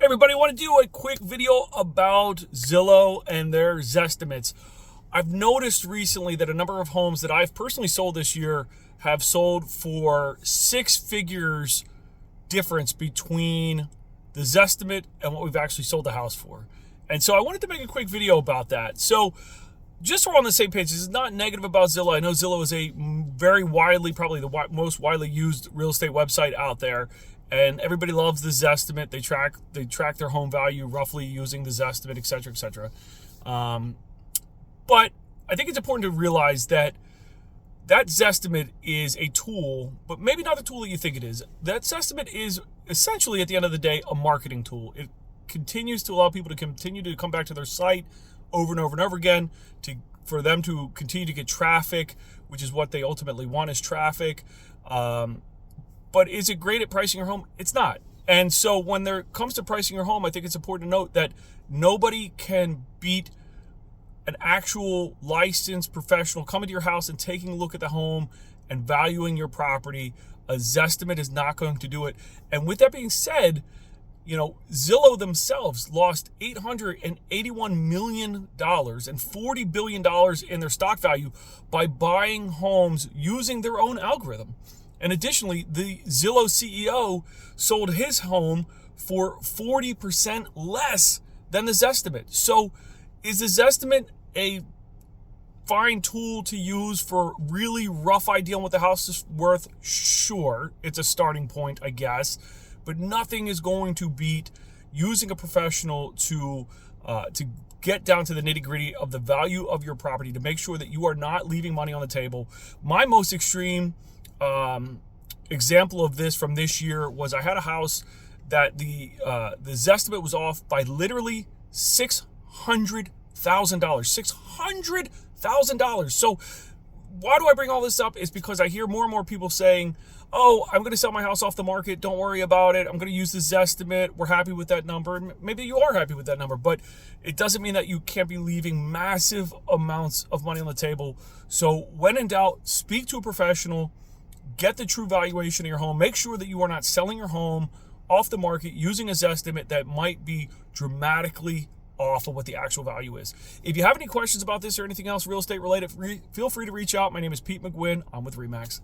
Hey everybody, I want to do a quick video about Zillow and their Zestimates. I've noticed recently that a number of homes that I've personally sold this year have sold for 6 figures difference between the Zestimate and what we've actually sold the house for. And so I wanted to make a quick video about that. So just so we're on the same page, this is not negative about Zillow. I know Zillow is a very widely, probably the most widely used real estate website out there. And everybody loves the Zestimate. They track their home value roughly using the Zestimate, et cetera, et cetera. But I think it's important to realize that that Zestimate is a tool, but maybe not the tool that you think it is. That Zestimate is essentially, at the end of the day, a marketing tool. It continues to allow people to continue to come back to their site over and over and over again for them to continue to get traffic, which is what they ultimately want, is traffic. But is it great at pricing your home? It's not. And so when it comes to pricing your home, I think it's important to note that nobody can beat an actual licensed professional coming to your house and taking a look at the home and valuing your property. A Zestimate is not going to do it. And with that being said, Zillow themselves lost $881 million and $40 billion in their stock value by buying homes using their own algorithm. And additionally, the Zillow CEO sold his home for 40% less than the Zestimate. So is the Zestimate a fine tool to use for really rough idea on what the house is worth? Sure, it's a starting point, I guess. But nothing is going to beat using a professional to get down to the nitty-gritty of the value of your property to make sure that you are not leaving money on the table. My most extreme example of this from this year was I had a house that the Zestimate was off by literally $600,000. $600,000. So why do I bring all this up? It's because I hear more and more people saying, oh, I'm going to sell my house off the market. Don't worry about it. I'm going to use the Zestimate. We're happy with that number. And maybe you are happy with that number, but it doesn't mean that you can't be leaving massive amounts of money on the table. So when in doubt, speak to a professional. Get the true valuation of your home. Make sure that you are not selling your home off the market using a Zestimate that might be dramatically off of what the actual value is. If you have any questions about this or anything else real estate related, feel free to reach out. My name is Pete McGuinn. I'm with REMAX.